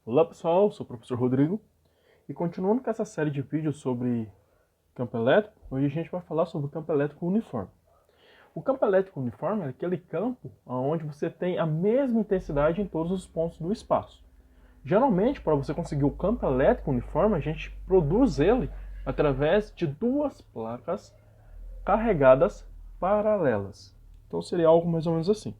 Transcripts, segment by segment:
Olá pessoal, sou o professor Rodrigo e continuando com essa série de vídeos sobre campo elétrico, hoje a gente vai falar sobre o campo elétrico uniforme. O campo elétrico uniforme é aquele campo onde você tem a mesma intensidade em todos os pontos do espaço. Geralmente, para você conseguir o campo elétrico uniforme, a gente produz ele através de duas placas carregadas paralelas. Então seria algo mais ou menos assim.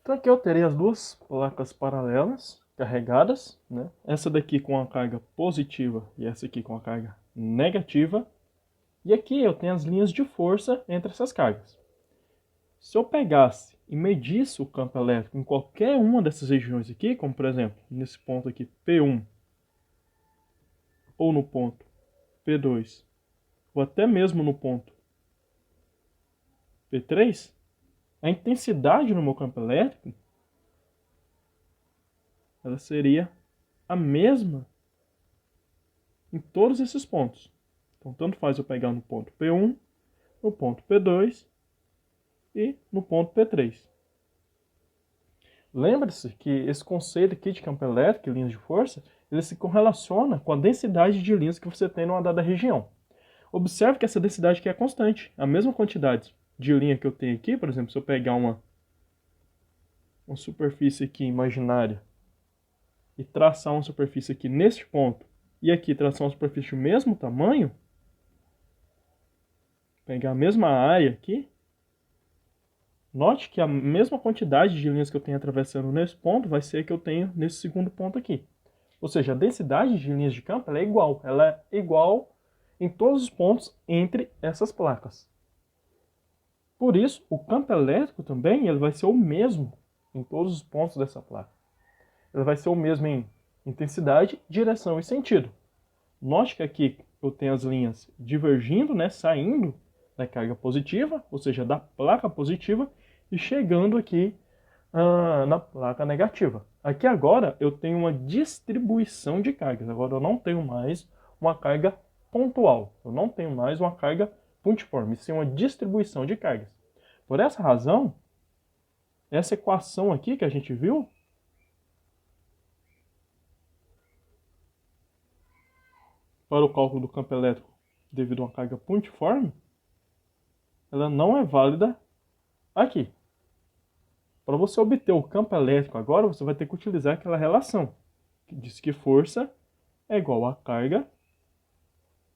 Então aqui eu terei as duas placas paralelas carregadas, né? Essa daqui com a carga positiva e essa aqui com a carga negativa. E aqui eu tenho as linhas de força entre essas cargas. Se eu pegasse e medisse o campo elétrico em qualquer uma dessas regiões aqui, como por exemplo, nesse ponto aqui P1, ou no ponto P2, ou até mesmo no ponto P3, a intensidade no meu campo elétrico ela seria a mesma em todos esses pontos. Então, tanto faz eu pegar no ponto P1, no ponto P2 e no ponto P3. Lembre-se que esse conceito aqui de campo elétrico e linhas de força, ele se correlaciona com a densidade de linhas que você tem numa dada região. Observe que essa densidade aqui é constante. A mesma quantidade de linha que eu tenho aqui, por exemplo, se eu pegar uma superfície aqui imaginária e traçar uma superfície aqui neste ponto, e aqui traçar uma superfície do mesmo tamanho, pegar a mesma área aqui, note que a mesma quantidade de linhas que eu tenho atravessando nesse ponto vai ser a que eu tenho nesse segundo ponto aqui. Ou seja, a densidade de linhas de campo ela é igual em todos os pontos entre essas placas. Por isso, o campo elétrico também ele vai ser o mesmo em todos os pontos dessa placa. Ele vai ser o mesmo em intensidade, direção e sentido. Note que aqui eu tenho as linhas divergindo, né, saindo da carga positiva, ou seja, da placa positiva, e chegando aqui na placa negativa. Aqui agora eu tenho uma distribuição de cargas. Agora eu não tenho mais uma carga pontual. Eu não tenho mais uma carga pontiforme, sim uma distribuição de cargas. Por essa razão, essa equação aqui que a gente viu, para o cálculo do campo elétrico devido a uma carga pontiforme, ela não é válida aqui. Para você obter o campo elétrico agora, você vai ter que utilizar aquela relação, que diz que força é igual a carga,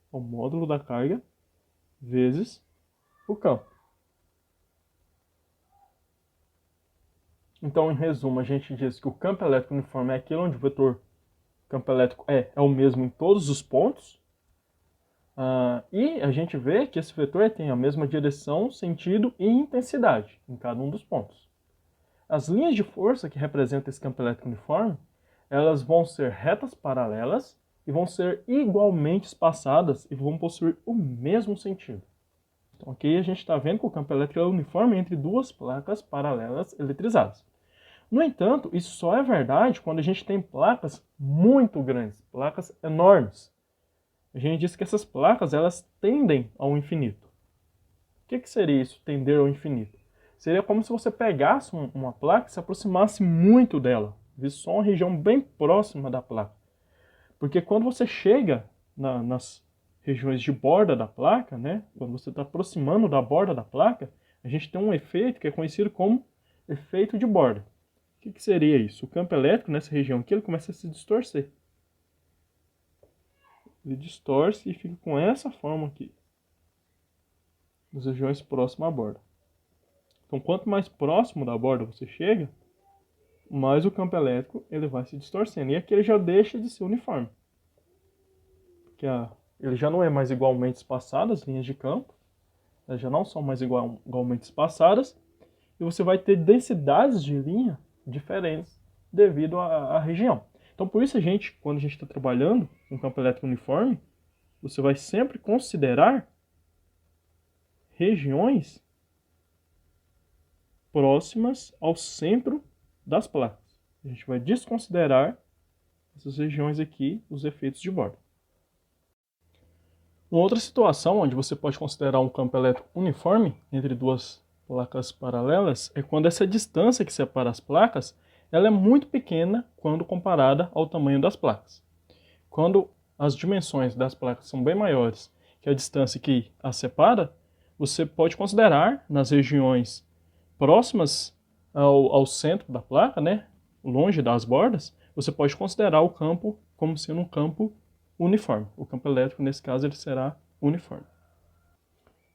ao módulo da carga, vezes o campo. Então, em resumo, a gente diz que o campo elétrico uniforme é aquele onde o vetor campo elétrico é o mesmo em todos os pontos. E a gente vê que esse vetor tem a mesma direção, sentido e intensidade em cada um dos pontos. As linhas de força que representam esse campo elétrico uniforme, elas vão ser retas paralelas e vão ser igualmente espaçadas e vão possuir o mesmo sentido. Então aqui a gente está vendo que o campo elétrico é uniforme entre duas placas paralelas eletrizadas. No entanto, isso só é verdade quando a gente tem placas muito grandes, placas enormes. A gente diz que essas placas elas tendem ao infinito. O que seria isso, tender ao infinito? Seria como se você pegasse uma placa e se aproximasse muito dela, visse só uma região bem próxima da placa. Porque quando você chega nas regiões de borda da placa, né, quando você está aproximando da borda da placa, a gente tem um efeito que é conhecido como efeito de borda. O que seria isso? O campo elétrico nessa região aqui ele começa a se distorcer. Ele distorce e fica com essa forma aqui, nas regiões próximas à borda. Então, quanto mais próximo da borda você chega, mais o campo elétrico ele vai se distorcendo. E aqui ele já deixa de ser uniforme. Porque ele já não é mais igualmente espaçado, as linhas de campo. Elas já não são mais igualmente espaçadas. E você vai ter densidades de linha diferentes devido à região. Então, por isso quando a gente está trabalhando com campo elétrico uniforme, você vai sempre considerar regiões próximas ao centro das placas. A gente vai desconsiderar essas regiões aqui, os efeitos de borda. Uma outra situação onde você pode considerar um campo elétrico uniforme entre duas placas paralelas é quando essa distância que separa as placas ela é muito pequena quando comparada ao tamanho das placas. Quando as dimensões das placas são bem maiores que a distância que as separa, você pode considerar nas regiões próximas ao centro da placa, né, longe das bordas, você pode considerar o campo como sendo um campo uniforme. O campo elétrico, nesse caso, ele será uniforme.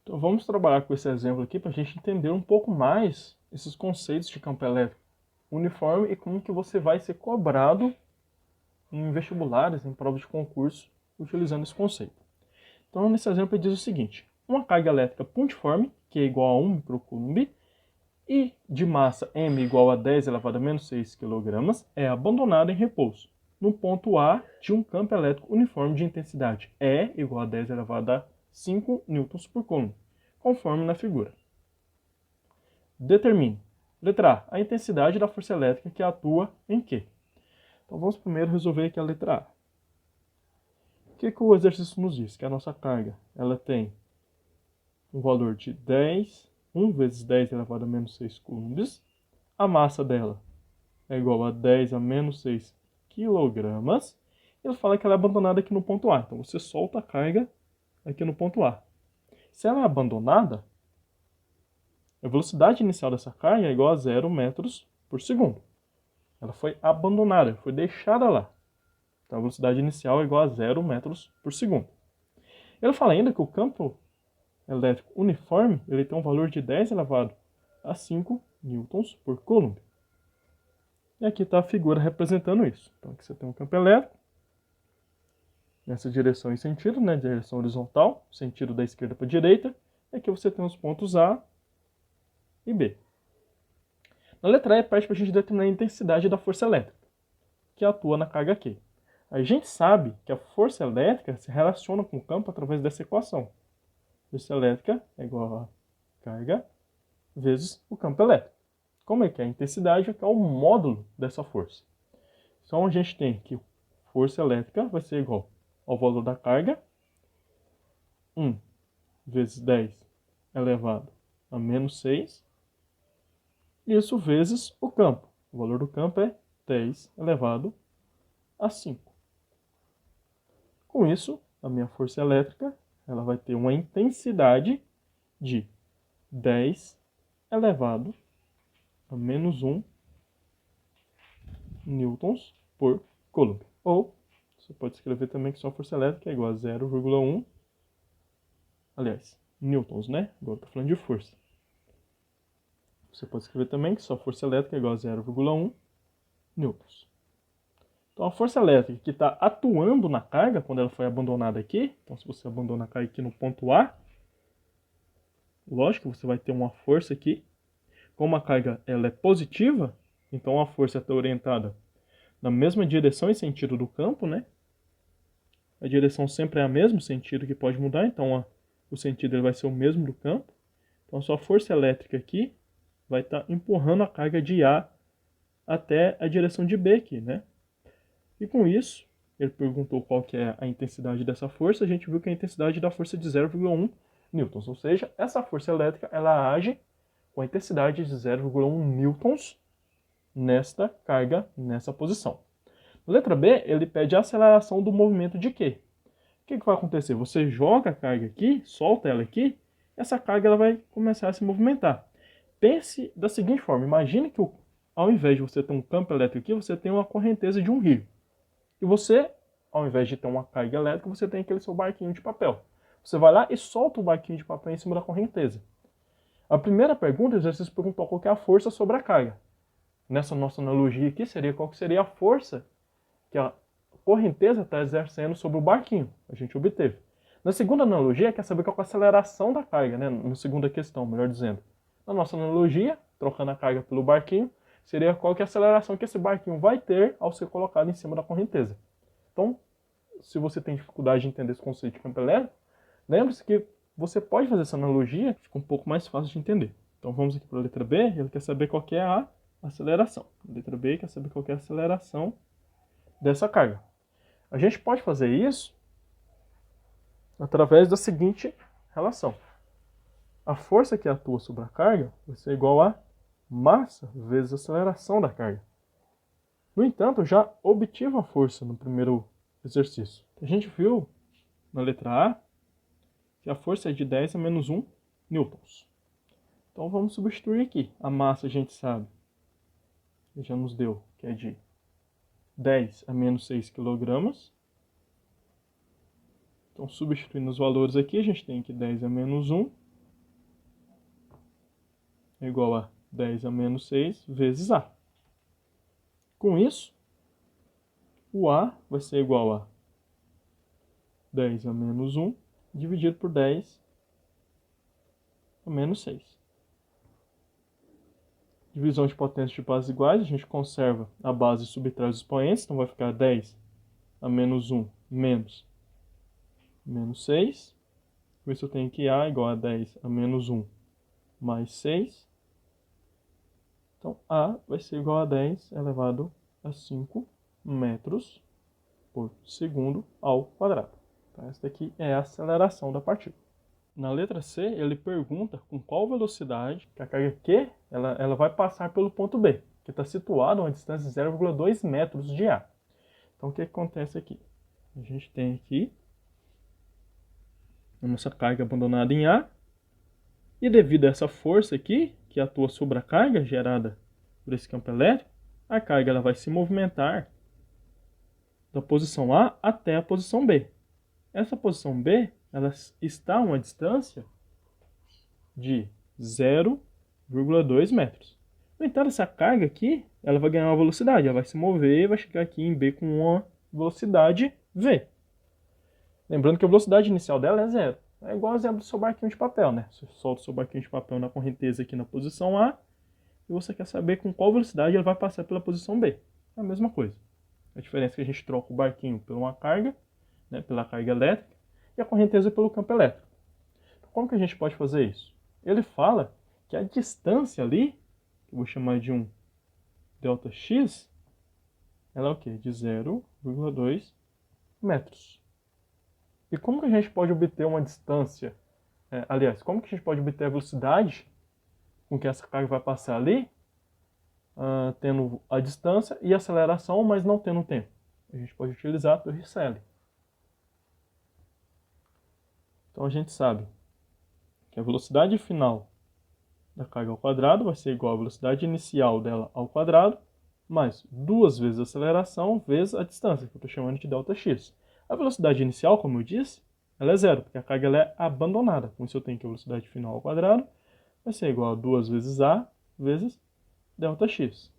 Então vamos trabalhar com esse exemplo aqui para a gente entender um pouco mais esses conceitos de campo elétrico uniforme e como que você vai ser cobrado em vestibulares, em provas de concurso, utilizando esse conceito. Então, nesse exemplo, ele diz o seguinte: uma carga elétrica pontiforme, que é igual a 1 microcoulomb, e de massa m igual a 10 elevado a menos 6 kg, é abandonada em repouso, no ponto A de um campo elétrico uniforme de intensidade E igual a 10 elevado a 5 newtons por coulomb, conforme na figura. Determine. Letra A. A intensidade da força elétrica que atua em Q. Então vamos primeiro resolver aqui a letra A. O que o exercício nos diz? Que a nossa carga ela tem um valor de 1 vezes 10 elevado a menos 6 coulombs. A massa dela é igual a 10 a menos 6 quilogramas. Ele fala que ela é abandonada aqui no ponto A. Então você solta a carga aqui no ponto A. Se ela é abandonada, a velocidade inicial dessa carga é igual a 0 metros por segundo. Ela foi abandonada, foi deixada lá. Então a velocidade inicial é igual a 0 metros por segundo. Ele fala ainda que o campo elétrico uniforme ele tem um valor de 10 elevado a 5 newtons por coulomb. E aqui está a figura representando isso. Então aqui você tem um campo elétrico, nessa direção e sentido, né, direção horizontal, sentido da esquerda para a direita. E aqui você tem os pontos A e B. Na letra E, pede para a gente determinar a intensidade da força elétrica, que atua na carga Q. A gente sabe que a força elétrica se relaciona com o campo através dessa equação. Força elétrica é igual a carga vezes o campo elétrico. Como é que é a intensidade? É o módulo dessa força. Então a gente tem que força elétrica vai ser igual ao valor da carga, 1 vezes 10 elevado a menos 6, isso vezes o campo. O valor do campo é 10 elevado a 5. Com isso, a minha força elétrica ela vai ter uma intensidade de 10 elevado a menos 1 newtons por coulomb. Ou, você pode escrever também que sua força elétrica é igual a 0,1, aliás, newtons, né? Agora estou falando de força. Você pode escrever também que sua força elétrica é igual a 0,1 newtons. Então, a força elétrica que está atuando na carga, quando ela foi abandonada aqui, então se você abandona a carga aqui no ponto A, lógico que você vai ter uma força aqui. Como a carga ela é positiva, então a força está orientada na mesma direção e sentido do campo, né? A direção sempre é a mesma, o sentido que pode mudar, então o sentido ele vai ser o mesmo do campo. Então a sua força elétrica aqui vai estar empurrando a carga de A até a direção de B aqui, né? E com isso, ele perguntou qual que é a intensidade dessa força, a gente viu que a intensidade da força é de 0,1 newtons, ou seja, essa força elétrica ela age com a intensidade de 0,1 newtons nesta carga, nessa posição. Na letra B, ele pede a aceleração do movimento de Q. O que vai acontecer? Você joga a carga aqui, solta ela aqui, essa carga ela vai começar a se movimentar. Pense da seguinte forma, imagine que ao invés de você ter um campo elétrico aqui, você tem uma correnteza de um rio. E você, ao invés de ter uma carga elétrica, você tem aquele seu barquinho de papel. Você vai lá e solta o barquinho de papel em cima da correnteza. A primeira pergunta, o exercício perguntou qual que é a força sobre a carga. Nessa nossa analogia aqui, seria qual que seria a força que a correnteza está exercendo sobre o barquinho. A gente obteve. Na segunda analogia, quer saber qual é a aceleração da carga, né? Na segunda questão, melhor dizendo. Na nossa analogia, trocando a carga pelo barquinho, seria qual que é a aceleração que esse barquinho vai ter ao ser colocado em cima da correnteza. Então, se você tem dificuldade de entender esse conceito de campo elétrico, lembre-se que você pode fazer essa analogia, fica um pouco mais fácil de entender. Então vamos aqui para a letra B, ele quer saber qual que é a aceleração. A letra B quer saber qual que é a aceleração dessa carga. A gente pode fazer isso através da seguinte relação. A força que atua sobre a carga vai ser igual a massa vezes a aceleração da carga. No entanto, eu já obtive a força no primeiro exercício. A gente viu na letra A que a força é de 10 a menos 1 newtons. Então vamos substituir aqui. A massa a gente sabe, já nos deu, que é de 10 a menos 6 quilogramas. Então substituindo os valores aqui, a gente tem que 10 a menos 1 é igual a 10 a menos 6 vezes A. Com isso, o A vai ser igual a 10 a menos 1 dividido por 10 a menos 6. Divisão de potências de bases iguais, a gente conserva a base e subtrai os expoentes, então vai ficar 10 a menos 1 menos 6. Por isso eu tenho que A igual a 10 a menos 1 mais 6. Então A vai ser igual a 10 elevado a 5 metros por segundo ao quadrado. Então, essa daqui é a aceleração da partícula. Na letra C, ele pergunta com qual velocidade que a carga Q ela vai passar pelo ponto B, que está situado a uma distância de 0,2 metros de A. Então, o que acontece aqui? A gente tem aqui a nossa carga abandonada em A, e devido a essa força aqui, que atua sobre a carga gerada por esse campo elétrico, a carga ela vai se movimentar da posição A até a posição B. Essa posição B ela está a uma distância de 0,2 metros. No entanto, essa carga aqui ela vai ganhar uma velocidade, ela vai se mover e vai chegar aqui em B com uma velocidade V. Lembrando que a velocidade inicial dela é 0. É igual ao exemplo do seu barquinho de papel, né? Você solta o seu barquinho de papel na correnteza aqui na posição A e você quer saber com qual velocidade ele vai passar pela posição B. É a mesma coisa. A diferença é que a gente troca o barquinho por uma carga, né, pela carga elétrica, e a correnteza pelo campo elétrico. Então, como que a gente pode fazer isso? Ele fala que a distância ali, que eu vou chamar de um ΔX, ela é o quê? De 0,2 metros. E como que a gente pode obter uma distância? Como que a gente pode obter a velocidade com que essa carga vai passar ali, tendo a distância e a aceleração, mas não tendo tempo? A gente pode utilizar a Torricelli. Então a gente sabe que a velocidade final da carga ao quadrado vai ser igual à velocidade inicial dela ao quadrado, mais 2 vezes a aceleração vezes a distância, que eu estou chamando de ΔX. A velocidade inicial, como eu disse, ela é 0, porque a carga ela é abandonada. Com isso eu tenho que a velocidade final ao quadrado vai ser igual a 2 vezes A vezes ΔX.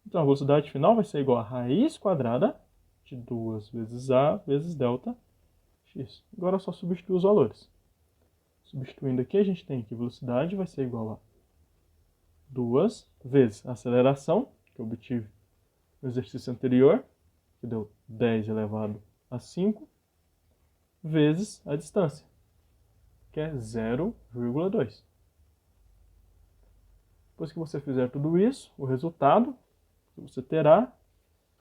Então a velocidade final vai ser igual a raiz quadrada de 2 vezes A vezes ΔX. Agora é só substituir os valores. Substituindo aqui, a gente tem que a velocidade vai ser igual a 2 vezes a aceleração, que eu obtive no exercício anterior, que deu 10 elevado a 5, vezes a distância, que é 0,2. Depois que você fizer tudo isso, o resultado que você terá,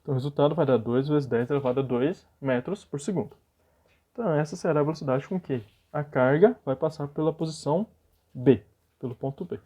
então o resultado vai dar 2 vezes 10 elevado a 2 metros por segundo. Então essa será a velocidade com que a carga vai passar pela posição B, pelo ponto B.